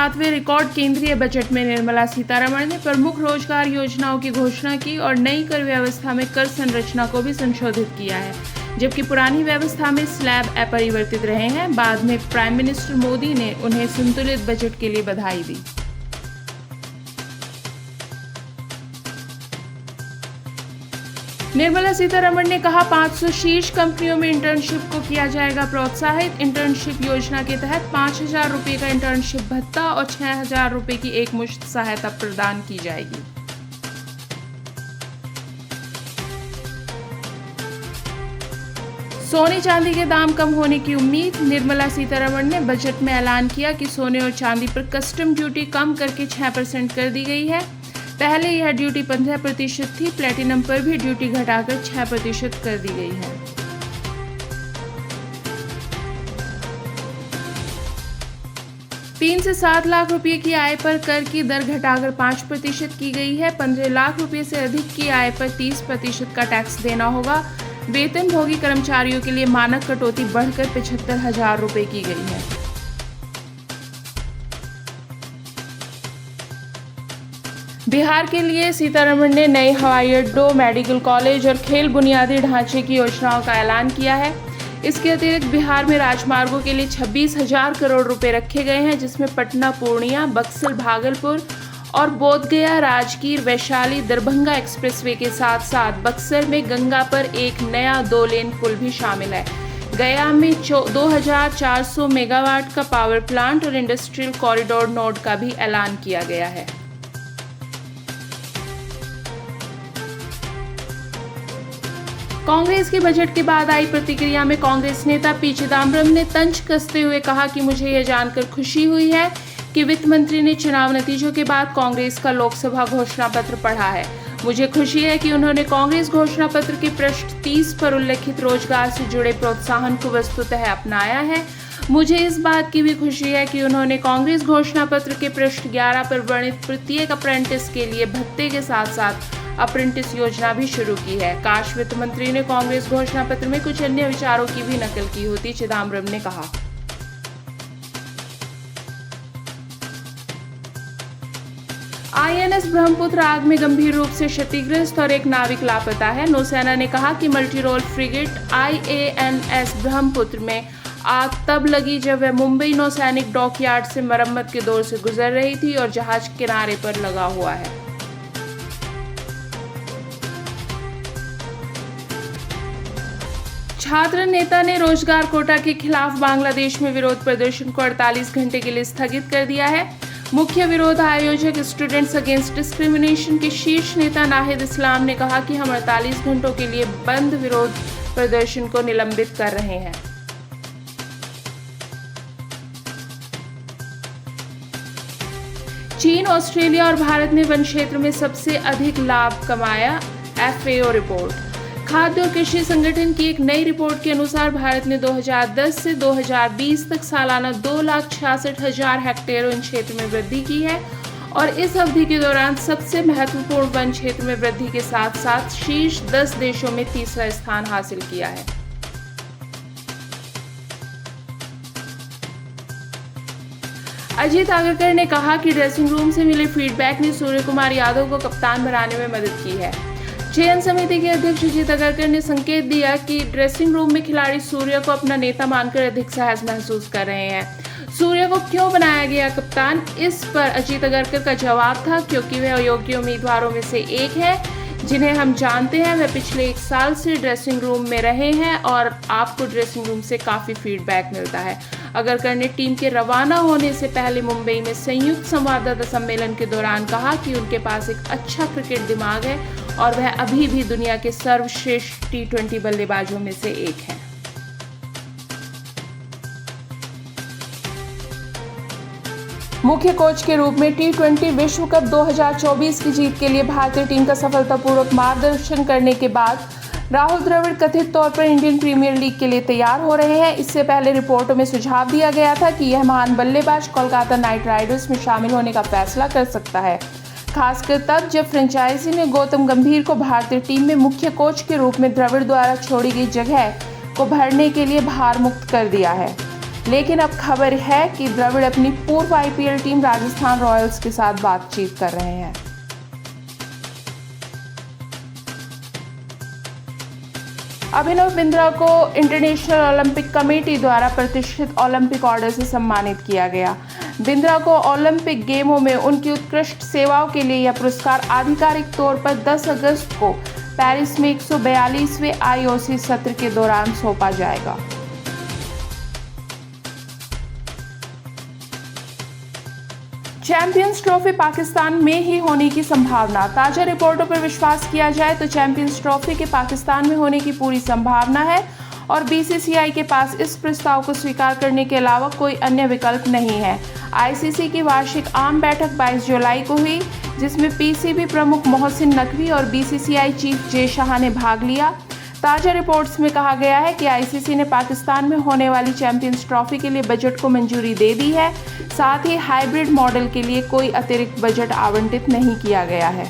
7वें record केंद्रीय budget में निर्मला सीतारमण ने प्रमुख रोजगार योजनाओं की घोषणा की और नई कर व्यवस्था में कर संरचना को भी संशोधित किया है, जबकि पुरानी व्यवस्था में स्लैब अपरिवर्तित रहे हैं। बाद में प्राइम मिनिस्टर मोदी ने उन्हें संतुलित बजट के लिए बधाई दी। निर्मला सीतारमण ने कहा, 500 शीर्ष कंपनियों में इंटर्नशिप को किया जाएगा प्रोत्साहित। इंटर्नशिप योजना के तहत 5,000 रुपये का इंटर्नशिप भत्ता और 6,000 रुपये की एकमुश्त सहायता प्रदान की जाएगी। सोने चांदी के दाम कम होने की उम्मीद। निर्मला सीतारमण ने बजट में ऐलान किया कि सोने और चांदी पर कस्टम ड्यूटी कम करके 6% कर दी गई है। पहले यह ड्यूटी 15% थी। प्लेटिनम पर भी ड्यूटी घटाकर 6% कर दी गई है। तीन से 7 लाख रुपए की आय पर कर की दर घटाकर 5% की गई है। 15 लाख रुपए से अधिक की आय पर 30% का टैक्स देना होगा। वेतनभोगी कर्मचारियों के लिए मानक कटौती बढ़कर 75,000 रुपए की गई है। बिहार के लिए सीतारमण ने नए हवाई अड्डों, मेडिकल कॉलेज और खेल बुनियादी ढांचे की योजनाओं का ऐलान किया है। इसके अतिरिक्त बिहार में राजमार्गों के लिए 26,000 करोड़ रुपए रखे गए हैं, जिसमें पटना, पूर्णिया, बक्सर, भागलपुर और बोधगया, राजगीर, वैशाली, दरभंगा एक्सप्रेसवे के साथ साथ बक्सर में गंगा पर एक नया 2 लेन पुल भी शामिल है। गया में 2,400 मेगावाट का पावर प्लांट और इंडस्ट्रियल कॉरिडोर नोड का भी ऐलान किया गया है। कांग्रेस के बजट के बाद आई प्रतिक्रिया में कांग्रेस नेता पी चिदम्बरम ने तंज कसते हुए कहा कि मुझे यह जानकर खुशी हुई है कि वित्त मंत्री ने चुनाव नतीजों के बाद कांग्रेस का लोकसभा घोषणा पत्र पढ़ा है। मुझे खुशी है कि उन्होंने कांग्रेस घोषणा पत्र के पृष्ठ 30 पर उल्लेखित रोजगार से जुड़े प्रोत्साहन को वस्तुतः अपनाया है। मुझे इस बात की भी खुशी है कि उन्होंने कांग्रेस घोषणा पत्र के पृष्ठ 11 पर वर्णित प्रत्येक अप्रेंटिस के लिए भत्ते के साथ साथ अप्रेंटिस योजना भी शुरू की है। काश वित्त मंत्री ने कांग्रेस घोषणा पत्र में कुछ अन्य विचारों की भी नकल की होती, चिदम्बरम ने कहा। INS ब्रह्मपुत्र आग में गंभीर रूप से क्षतिग्रस्त और एक नाविक लापता है। नौसेना ने कहा कि multi role frigate IANS Brahmaputra में आग तब लगी जब वह मुंबई नौसैनिक डॉकयार्ड से मरम्मत के दौर से गुजर रही थी और जहाज किनारे पर लगा हुआ है। छात्र नेता ने रोजगार कोटा के खिलाफ बांग्लादेश में विरोध प्रदर्शन को 48 घंटे के लिए स्थगित कर दिया है। मुख्य विरोध आयोजक स्टूडेंट्स अगेंस्ट डिस्क्रिमिनेशन के शीर्ष नेता नाहिद इस्लाम ने कहा कि हम 48 घंटों के लिए बंद विरोध प्रदर्शन को निलंबित कर रहे हैं। चीन, ऑस्ट्रेलिया और भारत ने वन क्षेत्र में सबसे अधिक लाभ कमाया, FAO रिपोर्ट। खाद्य और कृषि संगठन की एक नई रिपोर्ट के अनुसार भारत ने 2010 से 2020 तक सालाना 2,66,000 हेक्टेयर वन क्षेत्र में वृद्धि की है और इस अवधि के दौरान सबसे महत्वपूर्ण वन क्षेत्र में वृद्धि के साथ साथ शीर्ष 10 देशों में तीसरा स्थान हासिल किया है। अजीत आगरकर ने कहा कि ड्रेसिंग रूम से मिले फीडबैक ने सूर्य कुमार यादव को कप्तान बनाने में मदद की है। चयन समिति के अध्यक्ष अजीत आगरकर ने संकेत दिया कि ड्रेसिंग रूम में खिलाड़ी सूर्य को अपना नेता मानकर अधिक सहज महसूस कर रहे हैं। सूर्य को क्यों बनाया गया कप्तान, इस पर अजीत आगरकर का जवाब था, क्योंकि वह अयोग्य उम्मीदवारों में से एक है जिन्हें हम जानते हैं। वह पिछले 1 साल से ड्रेसिंग रूम में रहे हैं और आपको ड्रेसिंग रूम से काफ़ी फीडबैक मिलता है। आगरकर ने टीम के रवाना होने से पहले मुंबई में संयुक्त संवाददाता सम्मेलन के दौरान कहा कि उनके पास एक अच्छा क्रिकेट दिमाग है और वह अभी भी दुनिया के सर्वश्रेष्ठ T20 बल्लेबाजों में से एक हैं। मुख्य कोच के रूप में T20 विश्व कप 2024 की जीत के लिए भारतीय टीम का सफलतापूर्वक मार्गदर्शन करने के बाद राहुल द्रविड़ कथित तौर पर इंडियन प्रीमियर लीग के लिए तैयार हो रहे हैं। इससे पहले रिपोर्टों में सुझाव दिया गया था कि यह महान बल्लेबाज कोलकाता नाइट राइडर्स में शामिल होने का फैसला कर सकता है, खासकर तब जब फ्रेंचाइजी ने गौतम गंभीर को भारतीय टीम में मुख्य कोच के रूप में द्रविड़ द्वारा छोड़ी गई जगह को भरने के लिए भार मुक्त कर दिया है। लेकिन अब खबर है कि द्रविड़ अपनी पूर्व आईपीएल टीम राजस्थान रॉयल्स के साथ बातचीत कर रहे हैं। अभिनव बिंद्रा को इंटरनेशनल ओलंपिक कमेटी द्वारा प्रतिष्ठित ओलंपिक ऑर्डर से सम्मानित किया गया। बिंद्रा को ओलंपिक गेमों में उनकी उत्कृष्ट सेवाओं के लिए यह पुरस्कार आधिकारिक तौर पर 10 अगस्त को पेरिस में 142वें आईओसी सत्र के दौरान सौंपा जाएगा। चैंपियंस ट्रॉफी पाकिस्तान में ही होने की संभावना। ताजा रिपोर्टों पर विश्वास किया जाए तो चैंपियंस ट्रॉफी के पाकिस्तान में होने की पूरी संभावना है और बीसीसीआई के पास इस प्रस्ताव को स्वीकार करने के अलावा कोई अन्य विकल्प नहीं है। आईसीसी की वार्षिक आम बैठक 22 जुलाई को हुई, जिसमें पीसीबी प्रमुख मोहसिन नकवी और बीसीसीआई चीफ जय शाह ने भाग लिया। ताजा रिपोर्ट्स में कहा गया है कि आईसीसी ने पाकिस्तान में होने वाली चैंपियंस ट्रॉफी के लिए बजट को मंजूरी दे दी है। साथ ही हाइब्रिड मॉडल के लिए कोई अतिरिक्त बजट आवंटित नहीं किया गया है।